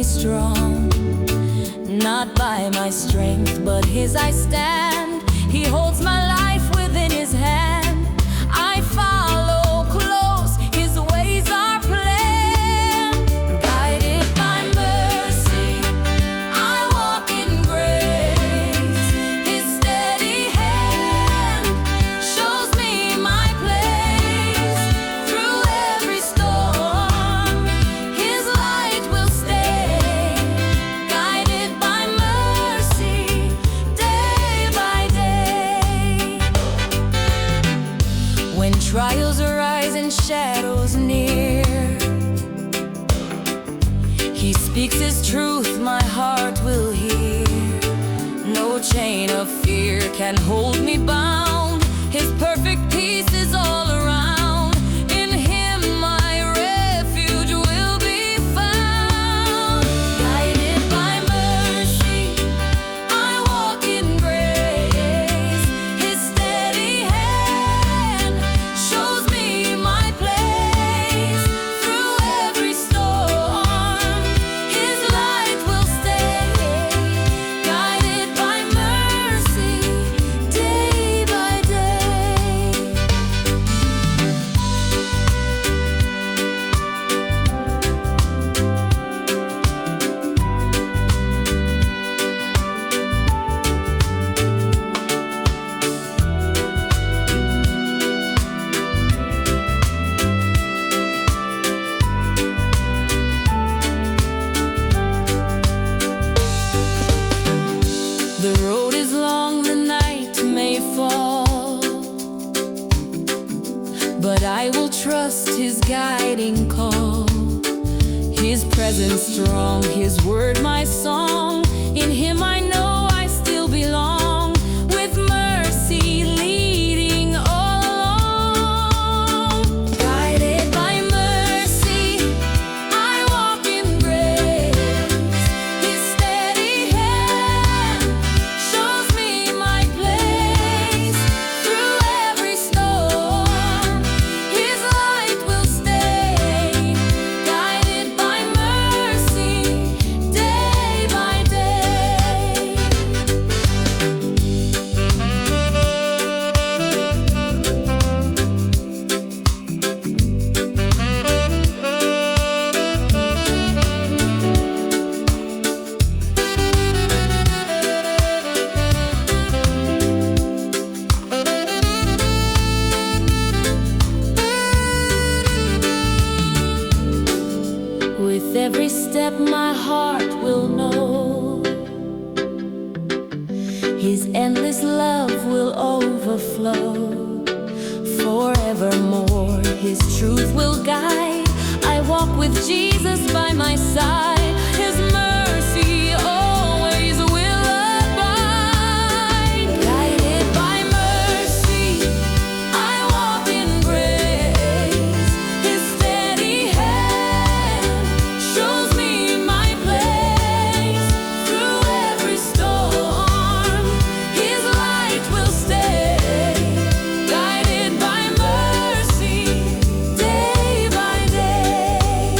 strong. Not by my strength, but His I stand. He holds my life within His hand. I follow close, His ways are planned. Guided by mercy, I walk in grace. His steady hand shows me my place. Through every storm, His light will stay. Guided by mercy, day by day. When trials arise and shadows near, He speaks His truth, my heart will hear. No chain of fear can hold me bound. His perfect peace is all around. In Him my refuge will be found. Guided by mercy, I walk in grace. His steady hand shows me my place. Through every storm, His light will stay. Guided by mercy, day by day. The road is long, the night may fall, but I will trust His guiding call. His presence strong, His word my song. In Him I know I still belong. With mercy leading all along. Guided by mercy, I walk in grace. His steady hand shows me my place. Through every storm, His light will stay. Guided by mercy, day by day. With every step my heart will know His endless love will overflow. Forevermore His truth will guide. I walk with Jesus by my side. His mercy always will abide. Guided by mercy, I walk in grace. His steady hand shows me my place. Through every storm, His light will stay. Guided by mercy, day by day.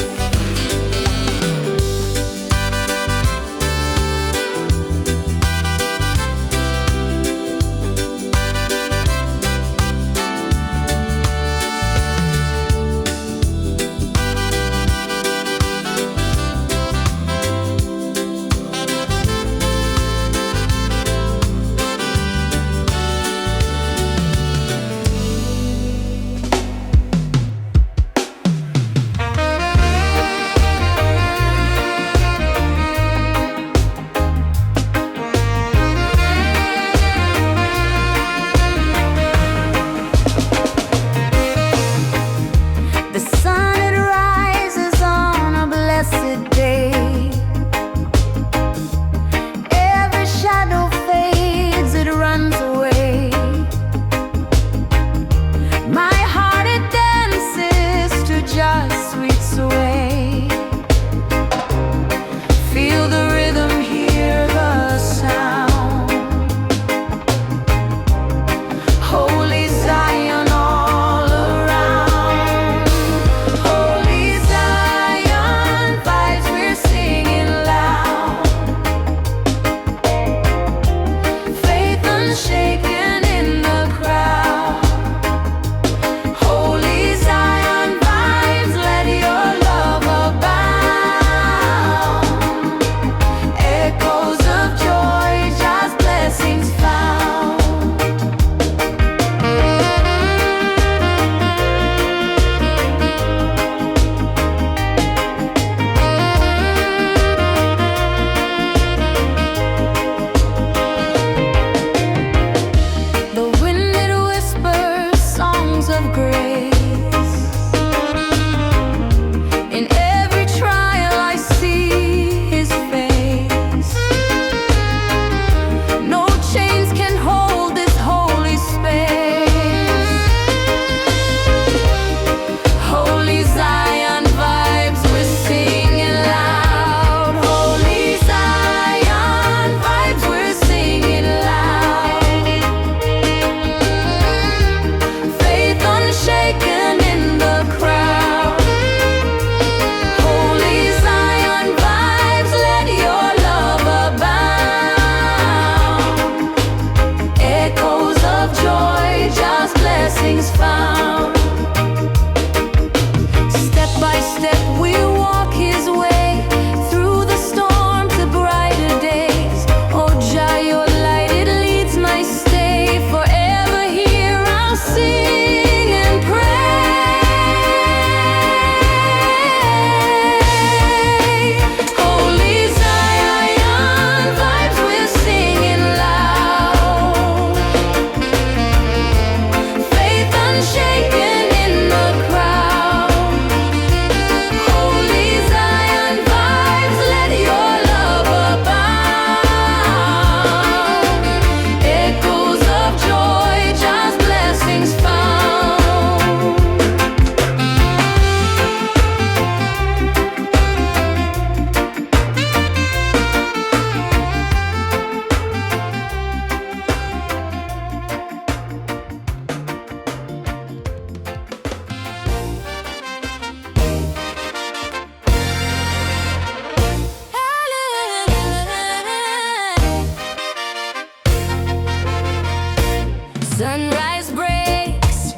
Sunrise breaks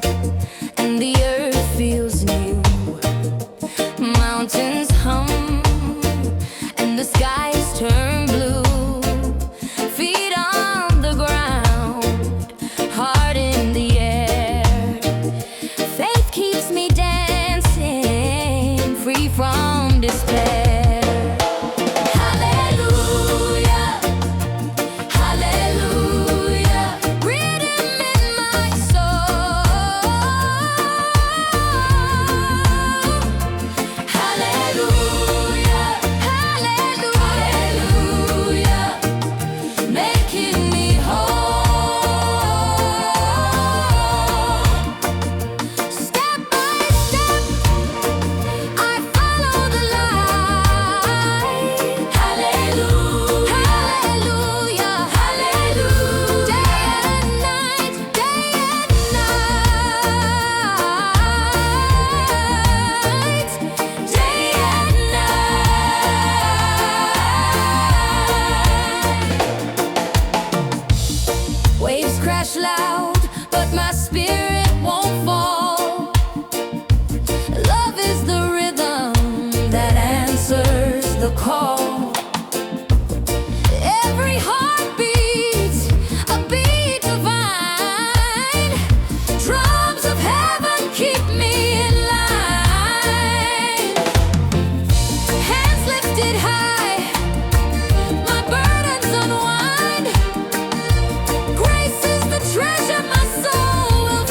and the earth feels new. Mountains hum and the skies turn blue. Feet on the ground, heart in the air. Faith keeps me dancing, free from despair. Waves crash loud, but my spirit won't fall. Love is the rhythm that answers the call. Every heartbeat, a beat divine. Drums of heaven keep me in line. Hands lifted high, my burdens unwind. Grace is the treasure my soul will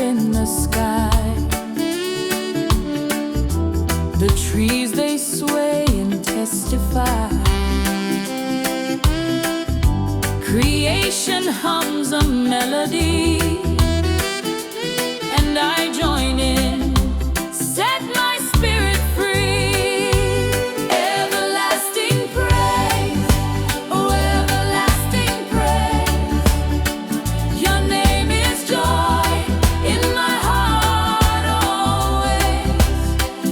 in the sky. The trees they sway and testify. Creation hums a melody, and I join in, set my spirit free. Everlasting praise, oh everlasting praise. Your name is joy in my heart always.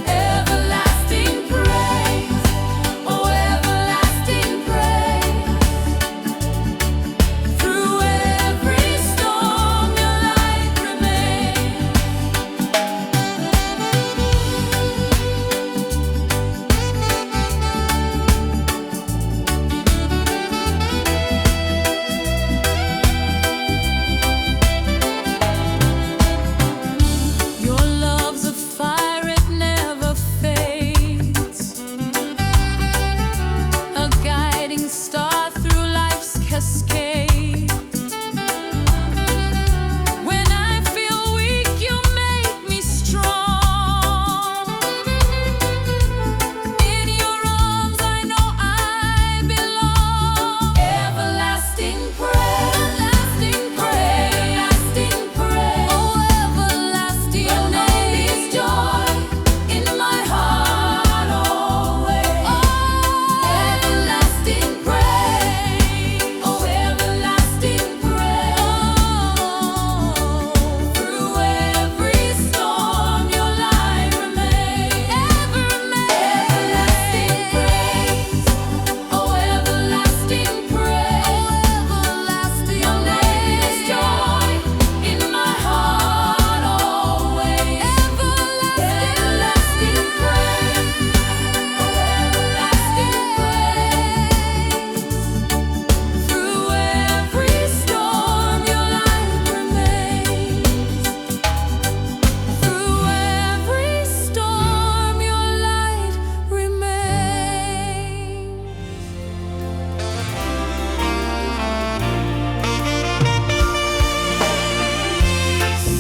Everlasting praise, oh everlasting praise. Through every storm your light remains. Your love's a fire, it never fades, a guiding star through life's cascade. When I feel weak, you make me strong. In your arms I know I belong. Everlasting praise, everlasting praise, everlasting praise. Oh everlasting, your name is joy in my heart always. Oh everlasting praise, oh everlasting praise. Through every storm your light remains. Everlasting praise, oh everlasting praise. Your name is joy in my heart always. Everlasting praise, everlasting praise. Through every storm your light remains. Through every storm your light remains.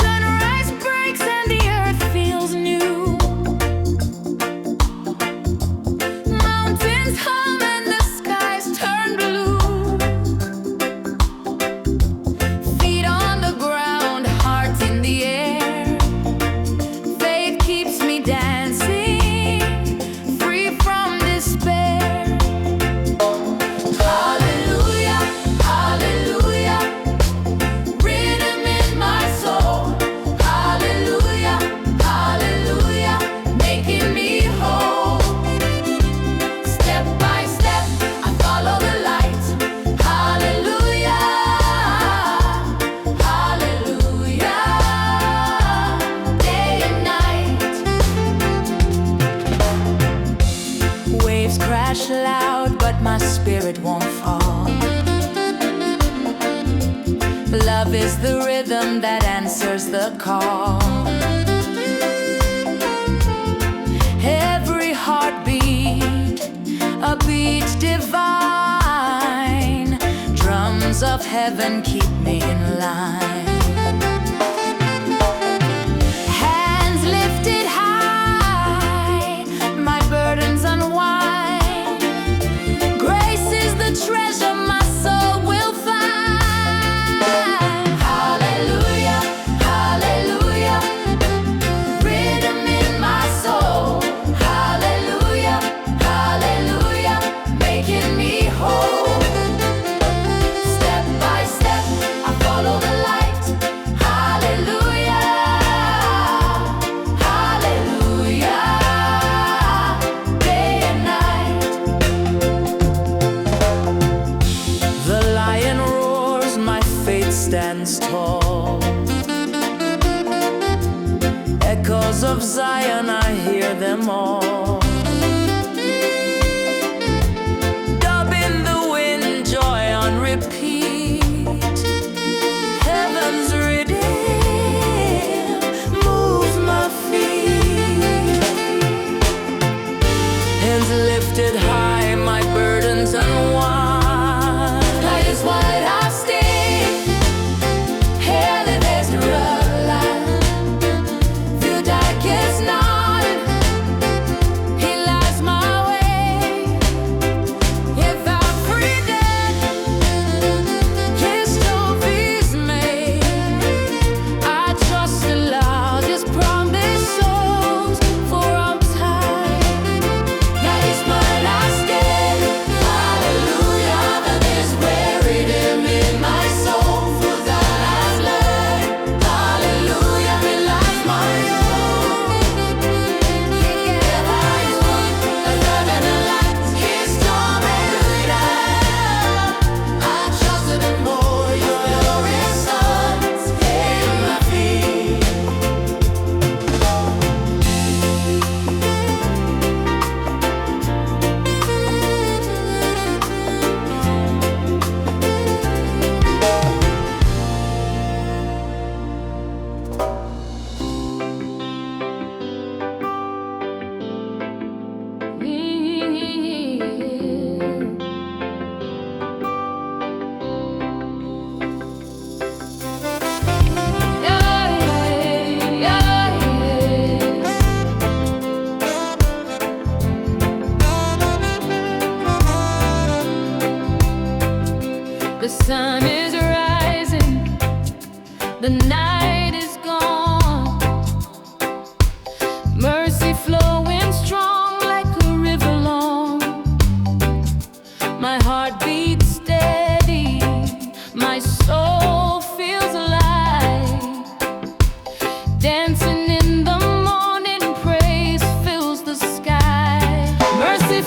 Sunrise breaks and the earth feels new. Mountains hum and the skies turn blue. Feet on the ground, heart in the air. Faith keeps me dancing, free from despair. Hallelujah, hallelujah. Rhythm in my soul. Hallelujah, hallelujah. Making me whole. Step by step, I follow the light. Hallelujah, hallelujah. Day and night. Waves crash loud, but my spirit won't fall. Love is the rhythm that answers the call. Every heartbeat, a beat divine. Drums of heaven keep me in line. Hands lifted high, my burdens unwind. Grace is the treasure my soul will find. Hallelujah, hallelujah. Rhythm in my soul. Hallelujah, hallelujah. Making me whole. Step by step, I follow the light. Hallelujah, hallelujah. Day and night. The lion roars, my faith stands tall. Echoes of Zion, I hear them all. Dub in the wind, joy on repeat. Heaven's rhythm moves my feet. Hands lifted high, my burdens unwind. Light is what I stay. Hair that has to run.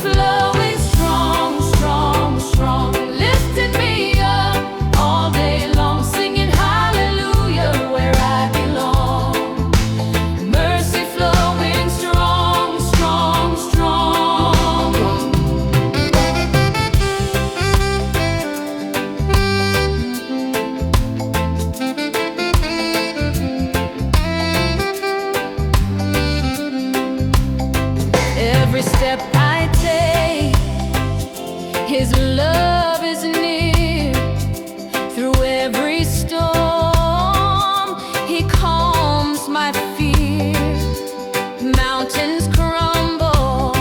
flowing strong, strong, strong, lifting me up all day long, singing hallelujah where I belong. Mercy flowing strong, strong, strong. Every step I take, His love is near. Through every storm, He calms my fear. Mountains crumble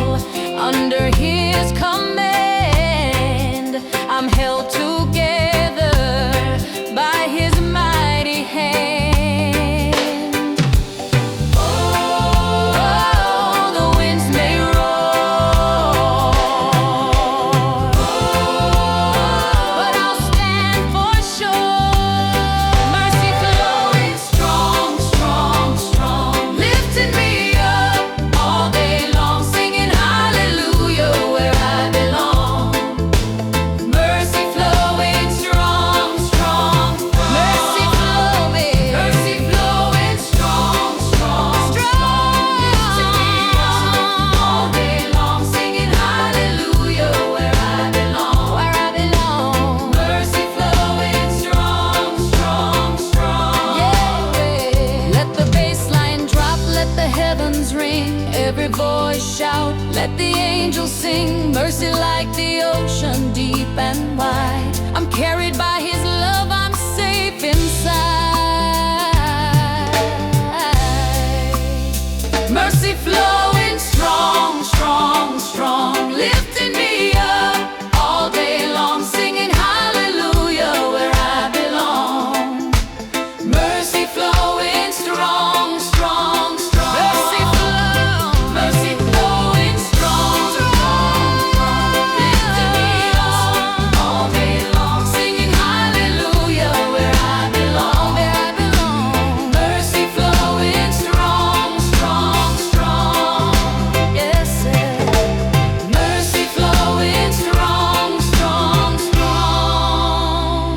under His command. I'm held together by His mighty hand. Oh, the winds may roar, but I'll stand for sure. Mercy flowing strong, strong, strong, lifting me up all day long, singing hallelujah where I belong. Mercy flowing strong, strong, mercy flowing strong, strong, strong, lifting me up all day long, singing hallelujah where I belong, where I belong. Mercy flowing strong, strong, strong. Yeah. Let the bass line drop, let the heavens ring, every voice shout, let the angels sing. Mercy like the ocean, deep and wide. I'm carried by His love, I'm safe inside. Mercy flowing strong, strong, strong, lifting me up all day long, singing hallelujah where I belong. Mercy flowing strong, strong, strong. Mercy flowing strong, strong, lifting me up all day long, singing hallelujah where I belong, where I belong. Mercy flowing strong, strong, strong. Yes, sir. Mercy flowing strong, strong, strong.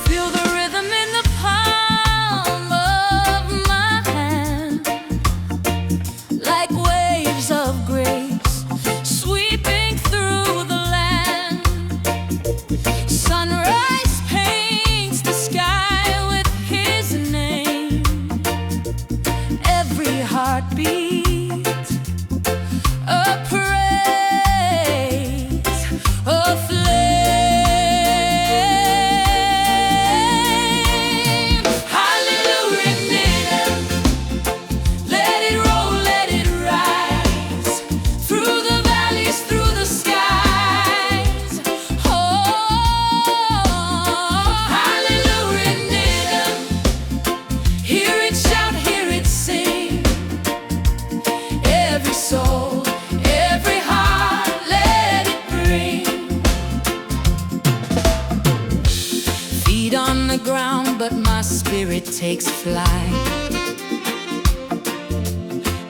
Feel the rhythm in the palm of my hand, like waves of grace sweeping through the land. Sunrise paints the sky with His name. Every heartbeat a praise, a flame. Hallelujah, rhythm. Let it roll, let it rise through the valleys, through the skies. Oh, hallelujah, rhythm. Hear it shout, hear it sing. Every soul, every heart, let it bring. Feet on the ground, but my spirit takes flight.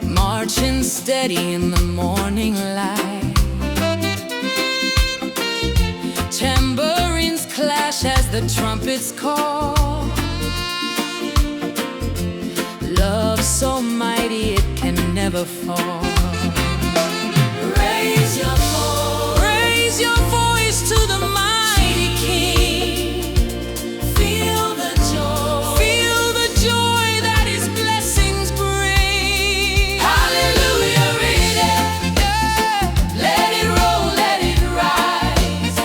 Marching steady in the morning light. Tambourines clash as the trumpets call. Love so mighty it can never fall. Raise your voice. Raise your voice to the mighty King. Feel the joy. Feel the joy that His blessings bring. Hallelujah, rhythm. Yeah. Let it roll, let it rise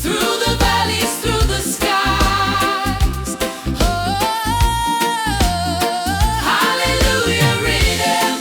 through the valleys, through the skies. Oh, hallelujah, rhythm.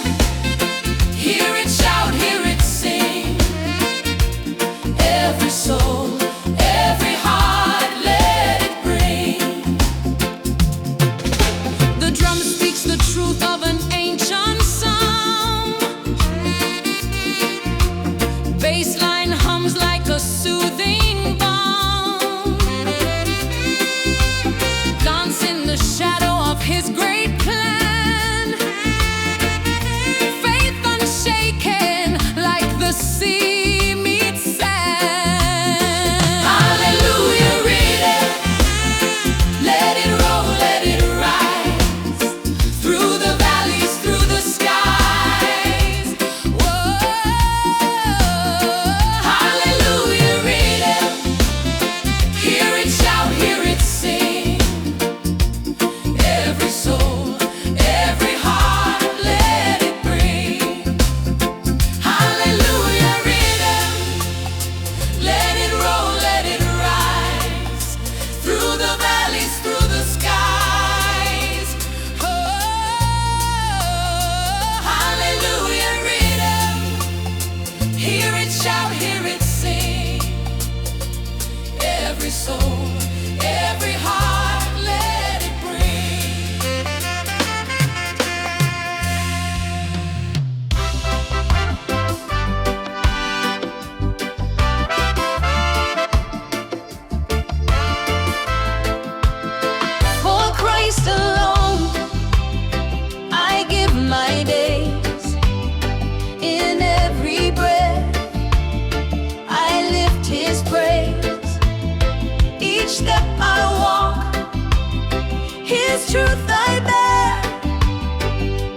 His truth I bear,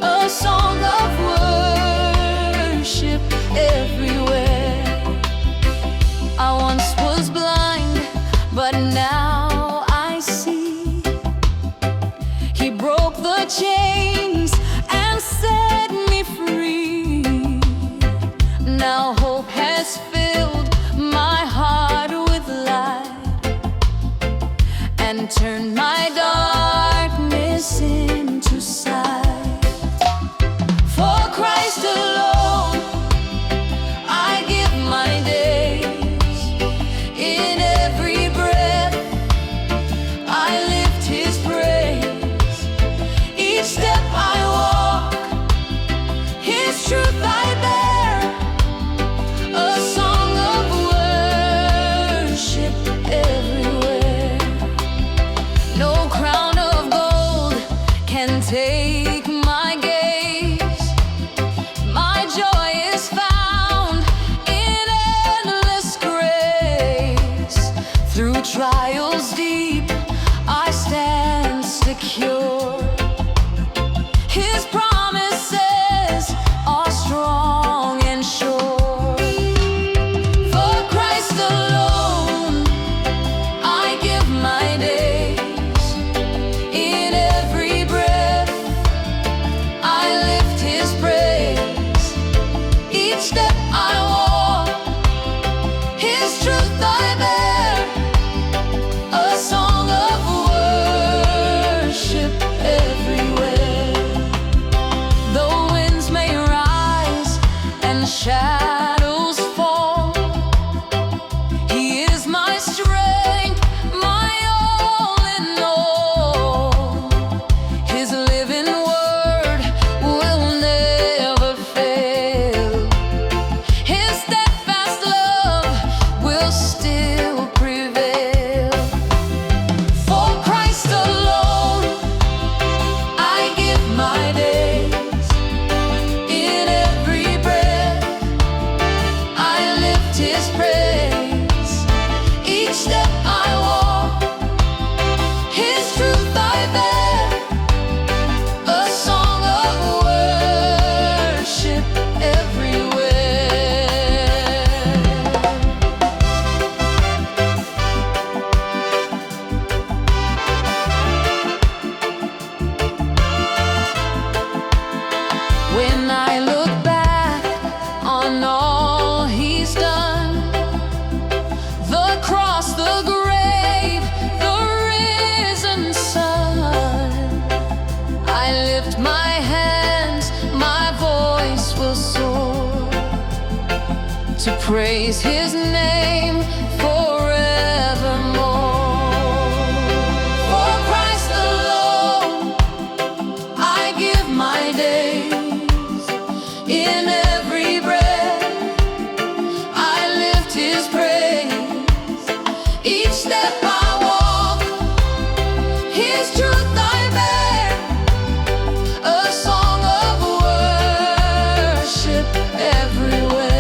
a song of worship everywhere. I once was blind, but now I see. He broke the chains and set me free. Now hope has filled my heart with light and turned my darkness into sight. For Christ alone I give my days. In every breath I lift His praise. Each step I walk, His truth I bear, a song of worship everywhere. No crown of gold can take my gaze. My joy is found in endless grace. Through trials deep I stand secure. His promises are strong and sure. For Christ alone I give my days. In every breath I lift His praise. Each step I walk, His truth I bear, a song of worship everywhere. The winds may rise and shadows fall, He is my strength, my all in all. His living word will never fail. His steadfast love will still prevail. For Christ alone I give my days. In every breath I lift His praise. Each step I walk, His truth I bear, a song of worship everywhere. When I look back on all He's done, the cross, the grave, the risen sun, I lift my hands, my voice will soar to praise His name forevermore. For Christ alone I give my days. In every breath I lift His praise. Each step I walk, His truth I bear, a song of worship everywhere.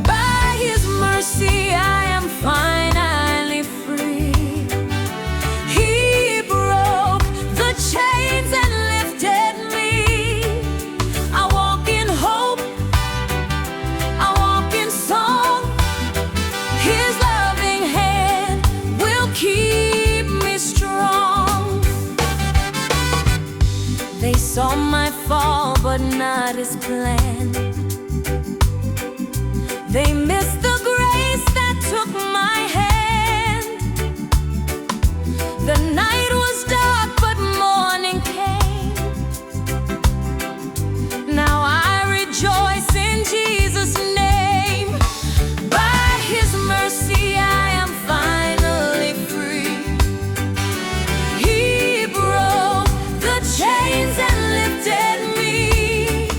By His mercy I am finally free. He broke the chains and lifted me. I walk in hope, I walk in song. His loving hand will keep me strong. They saw my fall, but not His plan. They missed the grace that took my hand. The night was dark, but morning came. Now I rejoice in Jesus' name. By His mercy I am finally free. He broke the chains and lifted me.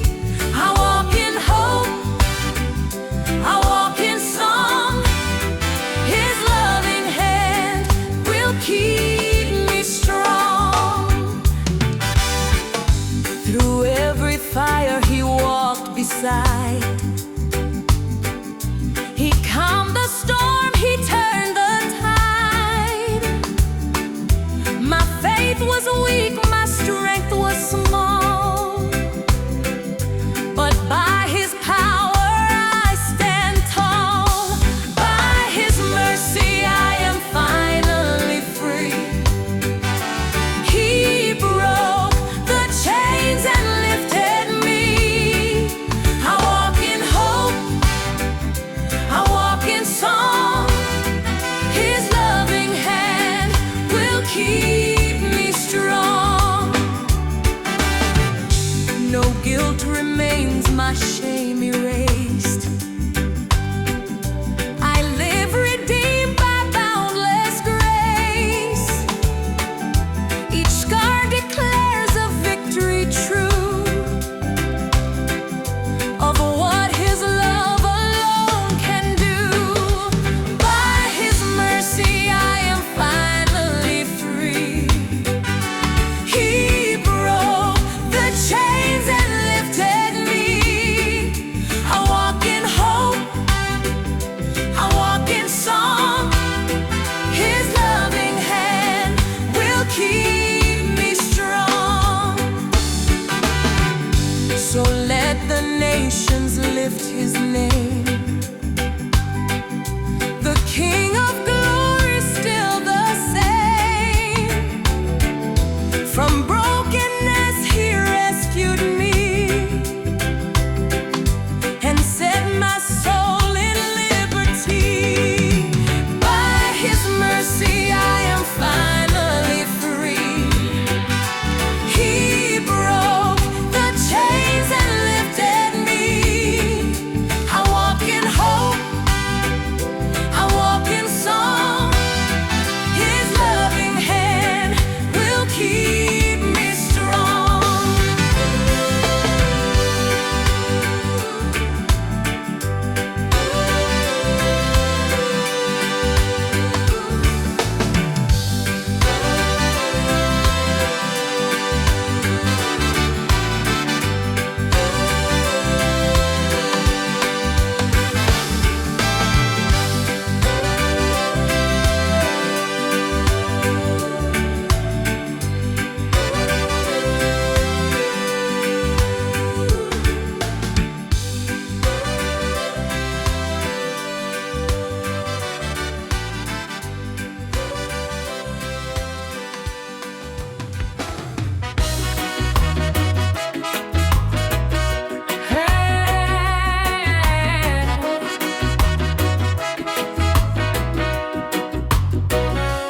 lift his name. The King of glory is still the same. From brokenness he rescued me and set my soul in liberty. By his mercy I am finally free. He broke the chains and lifted me. I walk in hope, I walk in song. His loving hand will keep me strong.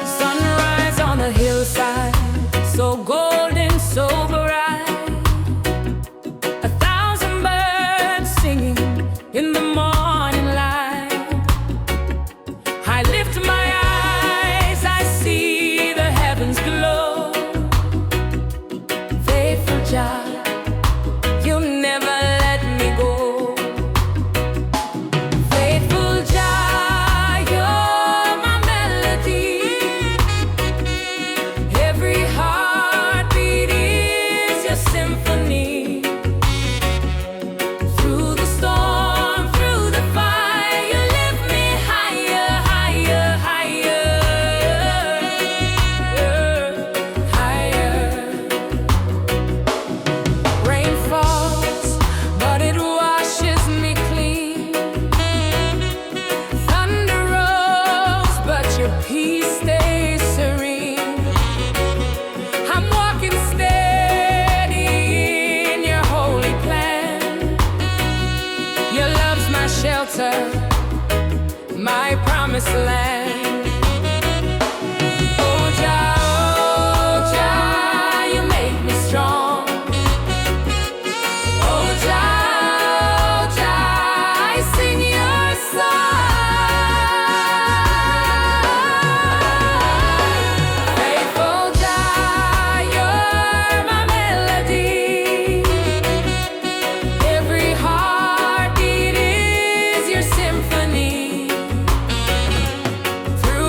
Sunrise on the hillside, so golden, so bright. 1,000 birds singing in the morning light. I lift my eyes, I see the heavens glow. Faithful Jah, you'll never let me go. Faithful Jah, you're my melody. Every heartbeat is your symphony. Through the storm, through the fire, you lift me higher, higher, higher, higher. Rain falls, but it washes me clean. Thunder rolls, but your peace stays serene. I'm walking steady in your holy plan. Your love's my shelter, my promised land. Oh Jah, you make me strong. Oh Jah, I sing your song. Faithful Jah, you're my melody. Every heartbeat is your symphony. Through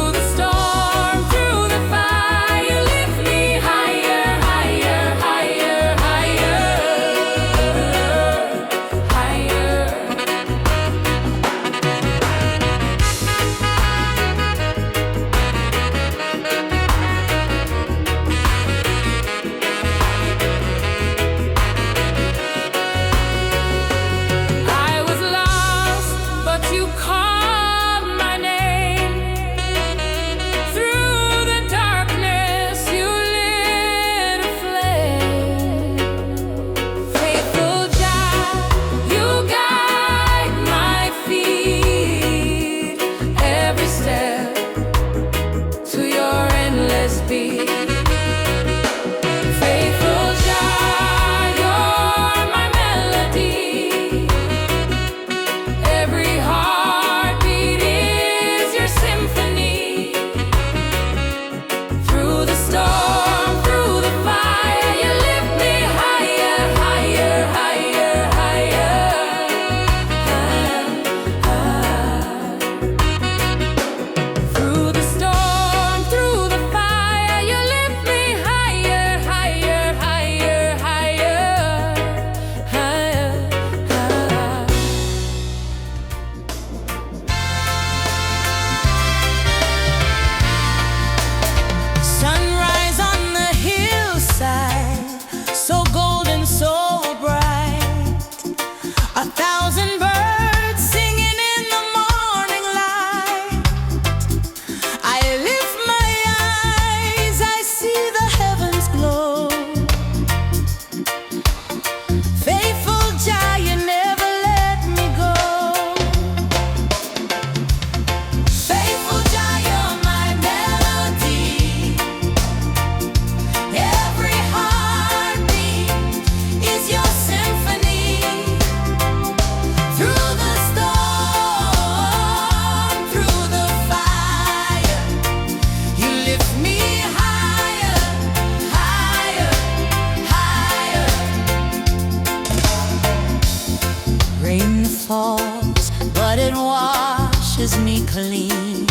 Rain falls, but it washes me clean.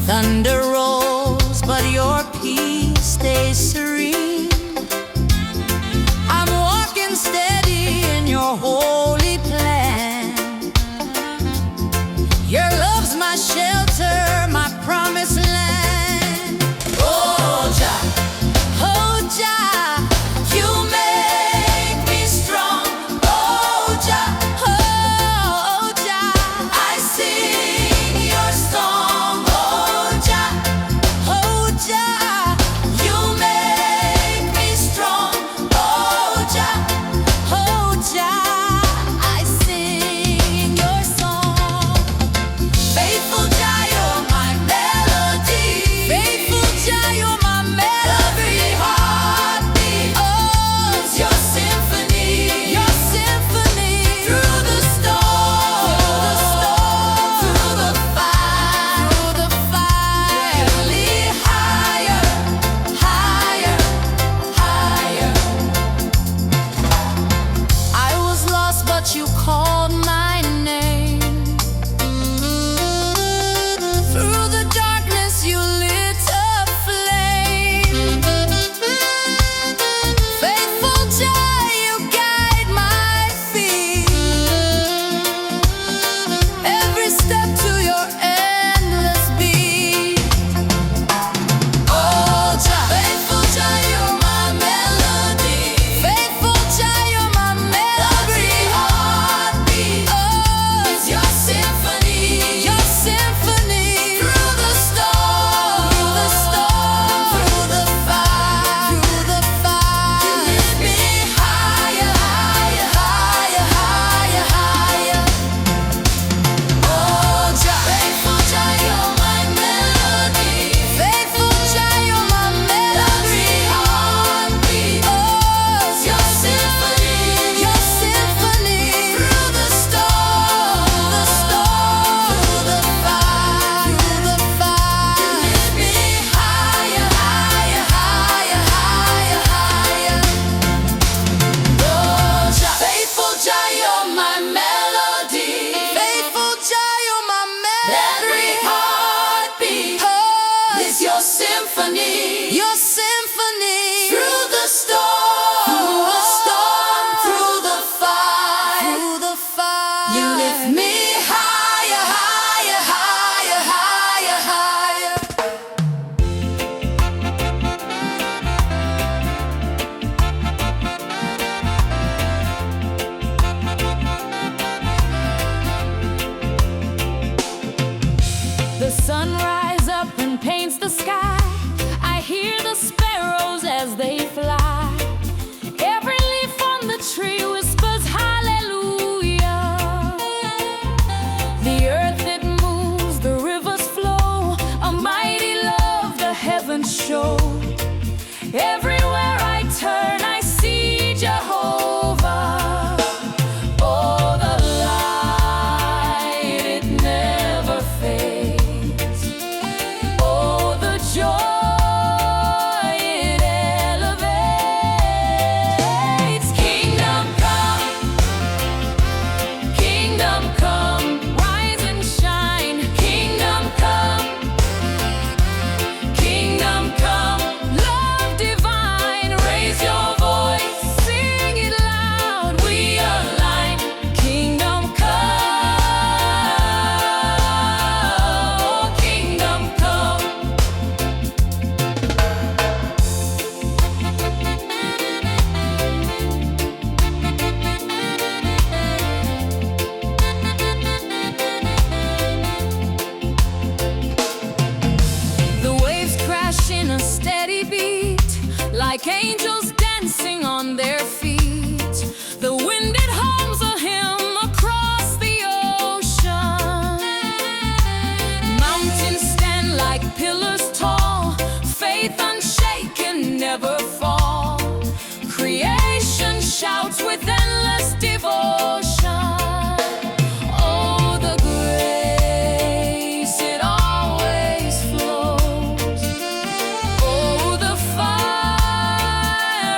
Thunder rolls, but your peace stays serene. I'm walking steady in your holy plan. Your love's my shelter, my promised land. Oh Jah, you make me strong. Oh Jah, I sing your song. Oh Jah, you make me strong. Oh Jah, I sing your song. Faithful Jah, you're my melody. Faithful Jah, you're my melody. Every heartbeat, oh, it's your symphony. Your symphony. Through the storm, through the fire, you lead higher, higher, higher. I was lost, but you called my name. Through the darkness, you lit a flame. Faithful Jah, you guide my feet. Every step to your endless beat. Oh Jah, faithful Jah, you're my melody. Faithful Jah, you're my melody. Every heartbeat, oh, it's your symphony. Your symphony. Through the storm, through the fire, you lift me higher, higher, higher, higher, higher. Oh Jah, faithful Jah, you're my melody. Faithful Jah, you're my melody. Every heartbeat, oh, it's your symphony. Your symphony. Through the storm, through the fire, you lift me higher, higher, higher, higher, higher. Oh Jah, faithful Jah, you're my melody. Faithful Jah, you're my melody. Every heartbeat, oh, is your symphony. Your symphony. Through the storm, through the fire, you lift me higher, higher, higher, higher, higher. The sun rises up and paints the sky. I hear the sparrows as they fly. Every leaf on the tree whispers hallelujah. The earth it moves, the rivers flow. A mighty love the heavens show. Everywhere I turn, I see Jehovah. Oh, the light, it never fades. Oh, the joy, it elevates. Kingdom come, rise and shine. Kingdom come, love divine. Raise your voice, sing it loud. We align. Kingdom come, kingdom come. The waves crash in a steady beat, like angels dancing on their feet. The wind it hums a hymn across the ocean. Mountains stand like pillars tall, faith unshaken, never fall. Creation shouts with endless devotion. Oh, the grace, it always flows. Oh, the fire,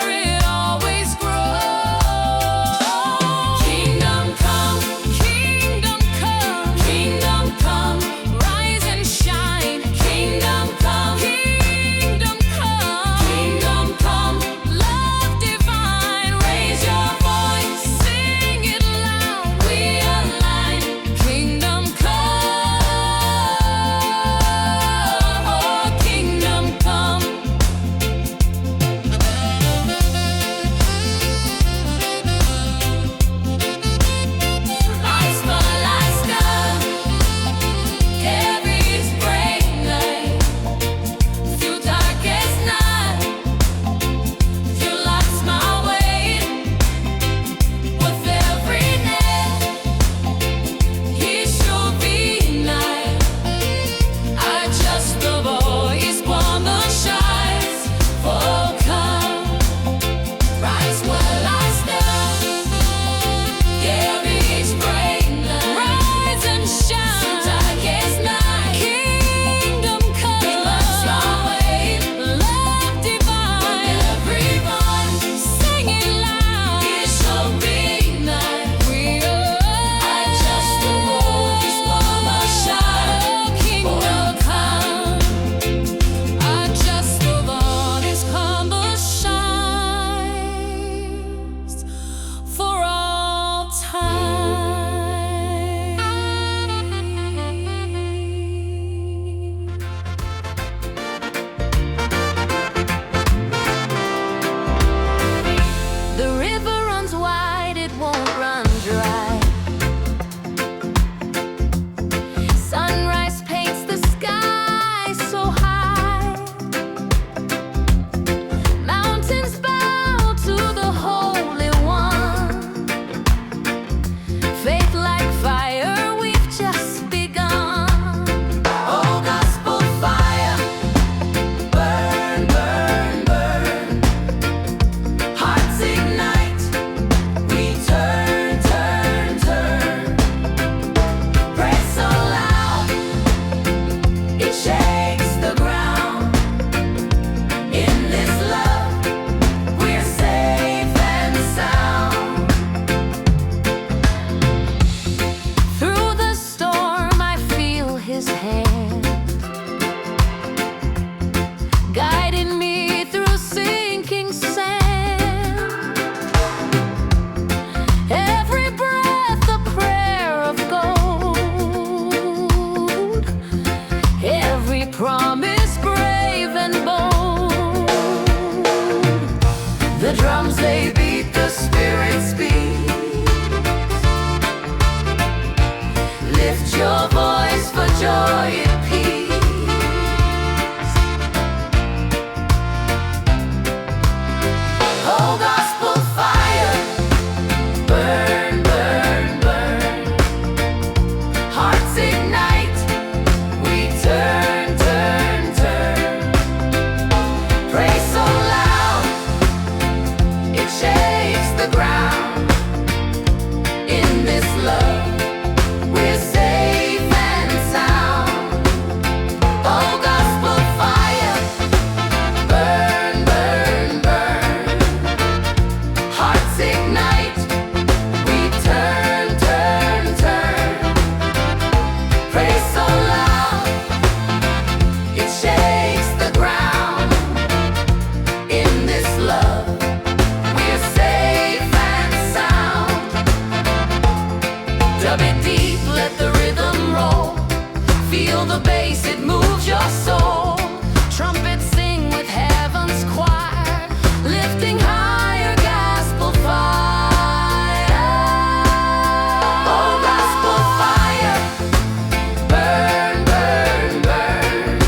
let the rhythm roll. Feel the bass, it moves your soul. Trumpets sing with heaven's choir, lifting higher gospel fire. Oh, gospel fire, burn, burn, burn.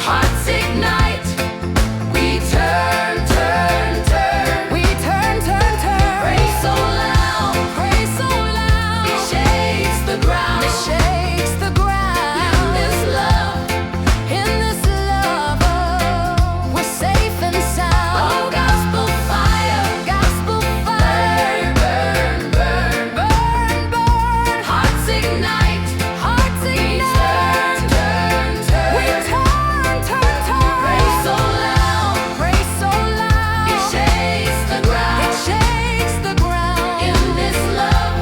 Hearts ignite, we turn, turn, turn. We turn, turn, turn. Pray so loud, it shakes the ground. It shakes the ground. In this love, oh, we're safe and sound. Oh, gospel fire, burn, burn, burn, burn, burn. Hearts ignite, we turn, turn, turn. We turn, turn, turn. Pray so loud, it shakes the ground. It shakes the ground. In this love,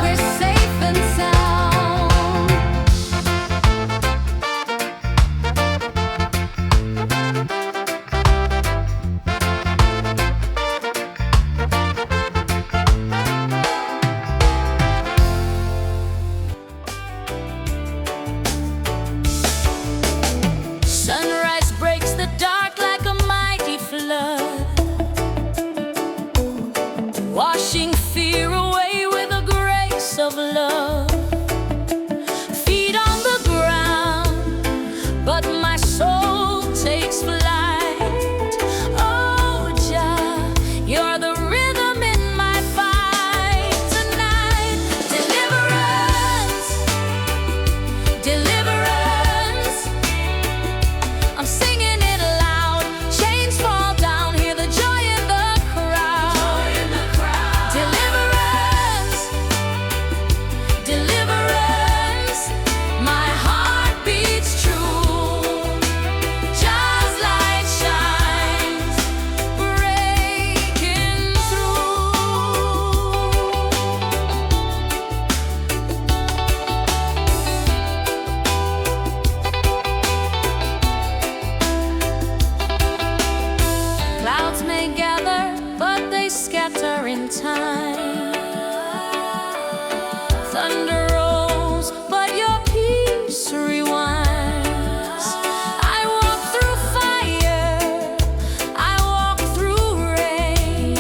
we're safe and sound. Sunrise breaks the dark like a mighty flood, washing fear away with the grace of love. Feet on the ground, but my soul takes flight. Oh, Jah, you're the rhythm in my fight tonight. Deliverance, deliverance. I'm singing it loud. Chains fall down, hear the joy in the crowd. Deliverance, deliverance. My heart beats true. Just light shines, breaking through. Clouds may gather, but they scatter in time. Thunder rolls, but your peace rewinds. I walk through fire, I walk through rain.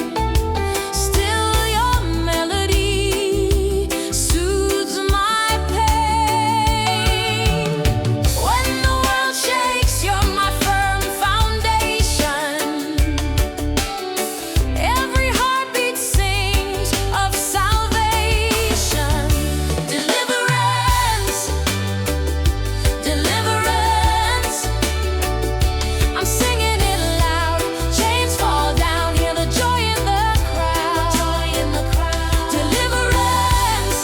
Still your melody soothes my pain. When the world shakes, you're my firm foundation. Every heartbeat sings of salvation. Deliverance, deliverance. I'm singing it loud. Chains fall down, hear the joy in the crowd. Deliverance,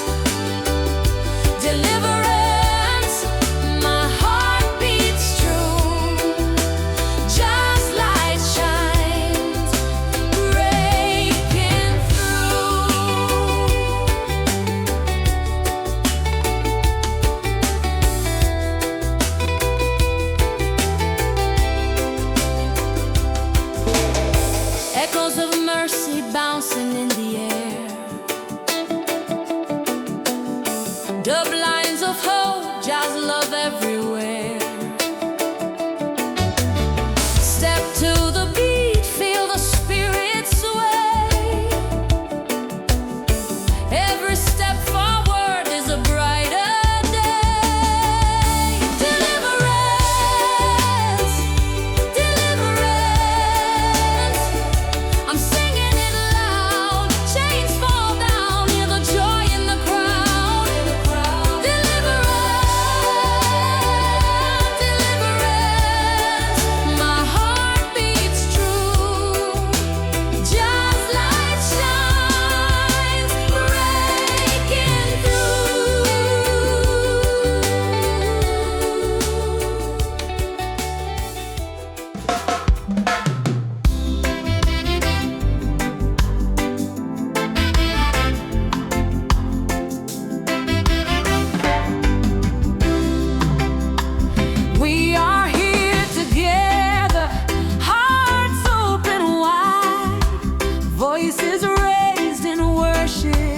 deliverance. My heart beats true. Just light shines, breaking through. Echoes of mercy bouncing in the air. Dub lines of hope, jazz love everywhere. Step to the beat, feel the spirit sway. Every step forward is a brighter day. Deliverance, deliverance. I'm singing it loud. Chains fall down, hear the joy in the crowd. Deliverance, deliverance. My heart beats true. Just light shines, breaking through. We are here together, hearts open wide, voices raised in worship.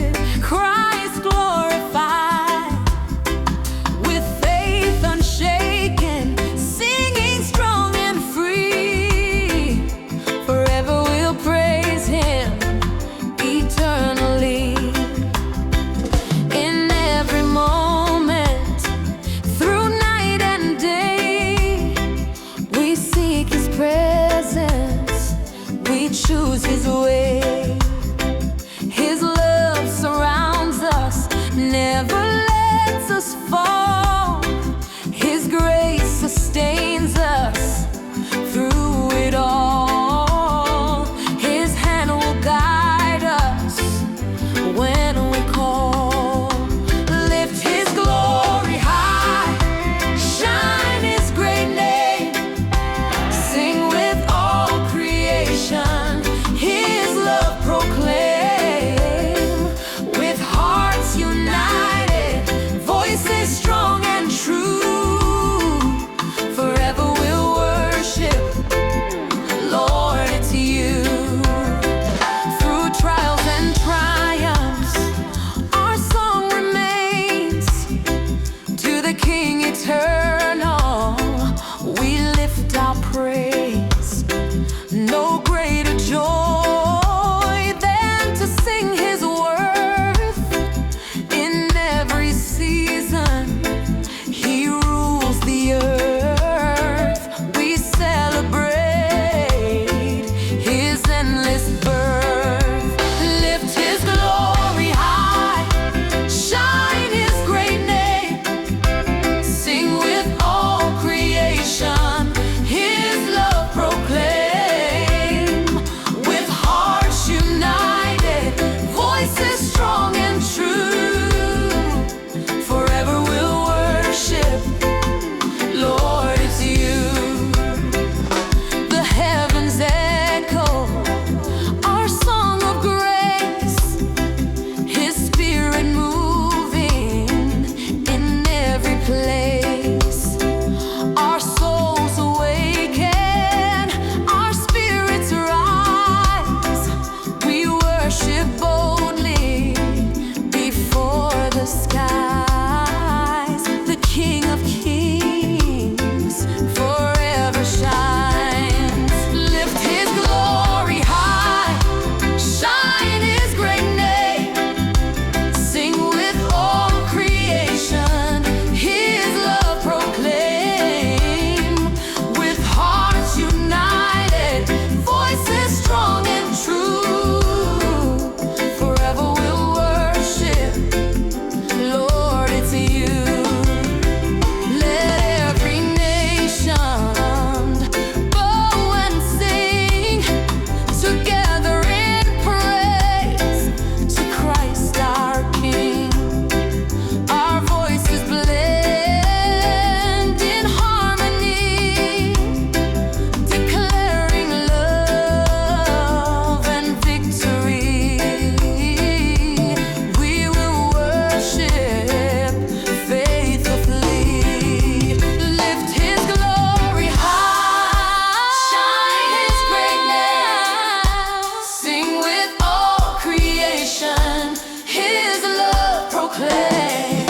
proclaim.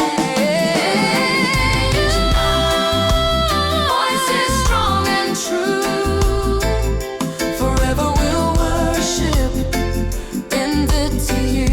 Voice is strong and true. Forever we'll worship in victory.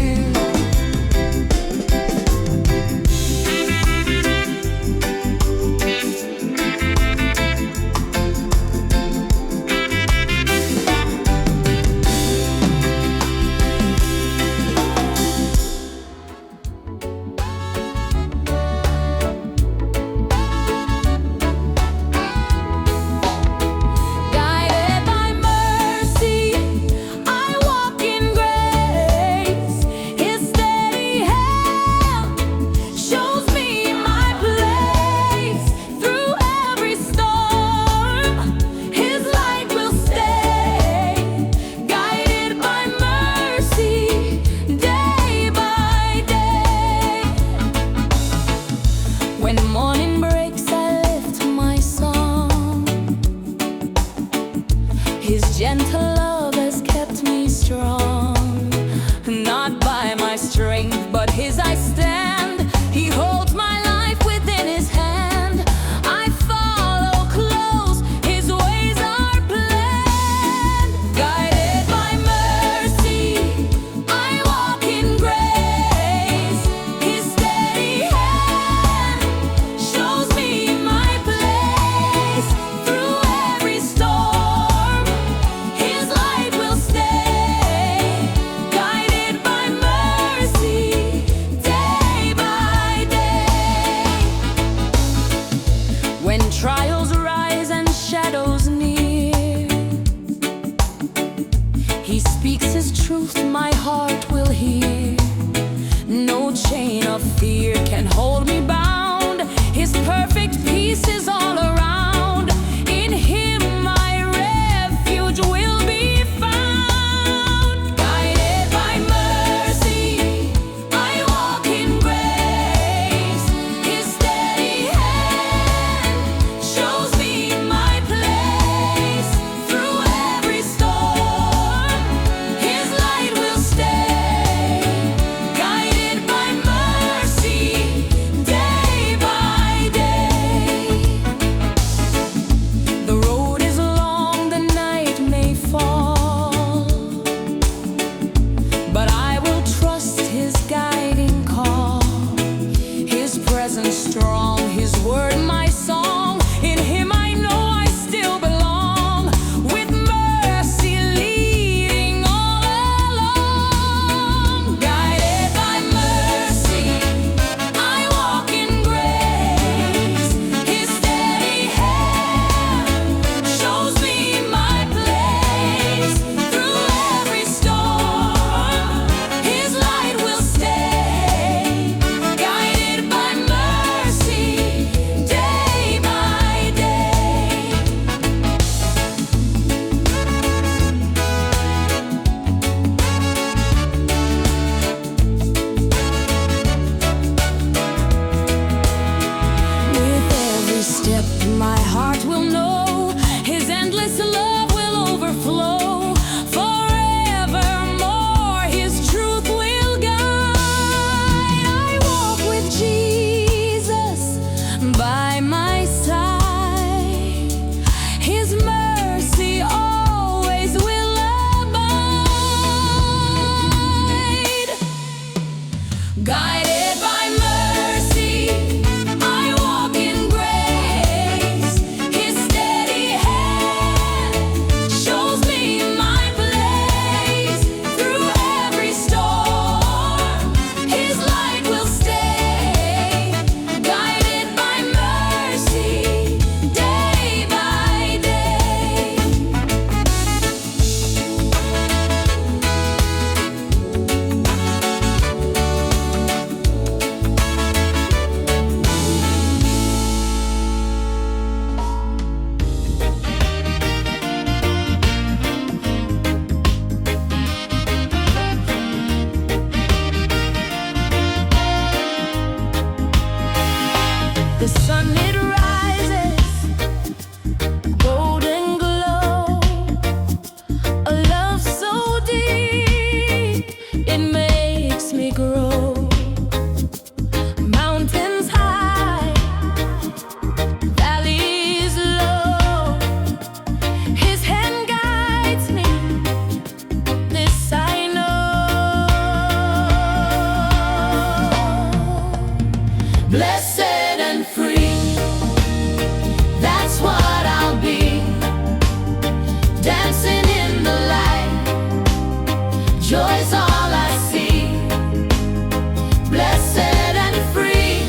Guided by mercy, I walk in grace. His steady hand shows me my place. Through every storm, His light will stay. Guided by mercy, day by day. When morning breaks, I lift my song. His gentle love has kept me strong. Not by my strength, but His I stand. He holds my life within His hand. I follow close, His ways are planned. Guided by mercy, I walk in grace. His steady hand shows me my place. Through every storm, His light will stay. Guided by mercy, day by day. When trials rise and shadows near, He speaks His truth, my heart will hear. No chain of fear can hold me bound. His perfect peace is all around. In Him my refuge will be found. Guided by mercy, I walk in grace. His steady hand shows me my place. Through every storm, His light will stay. Guided by mercy, day blessed and free. That's what I'll be, dancing in the light. Joy's all I see, blessed and free,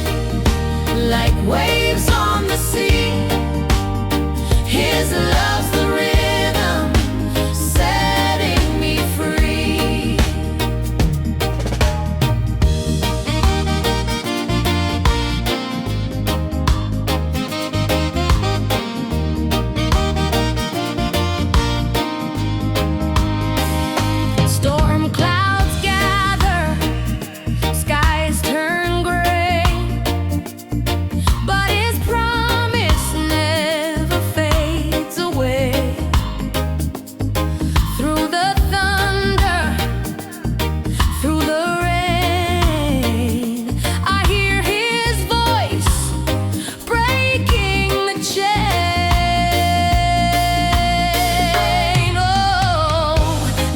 like waves on the sea. His love's the rhythm, setting me free. Storm clouds gather, skies turn gray, but His promise never fades away. Through the thunder, through the rain, I hear His voice breaking the chain. Oh,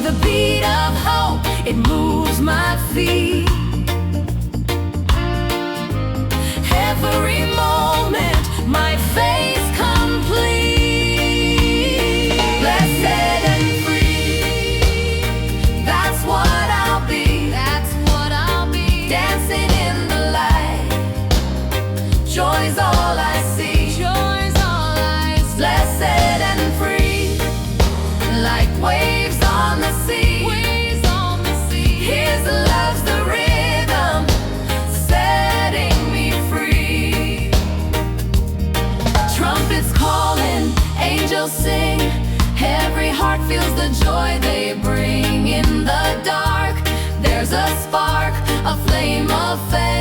the beat of hope, it moves my feet. Every moment, my faith complete. Blessed and free, that's what I'll be. That's what I'll be, dancing in the light. Joy's all I see. Joy's all I see. Blessed and free, like waves on the sea. Waves on the sea. His love's the rhythm, setting me free. Trumpets calling, angels sing. Every heart feels the joy they bring. In the dark, there's a spark, a flame of faith.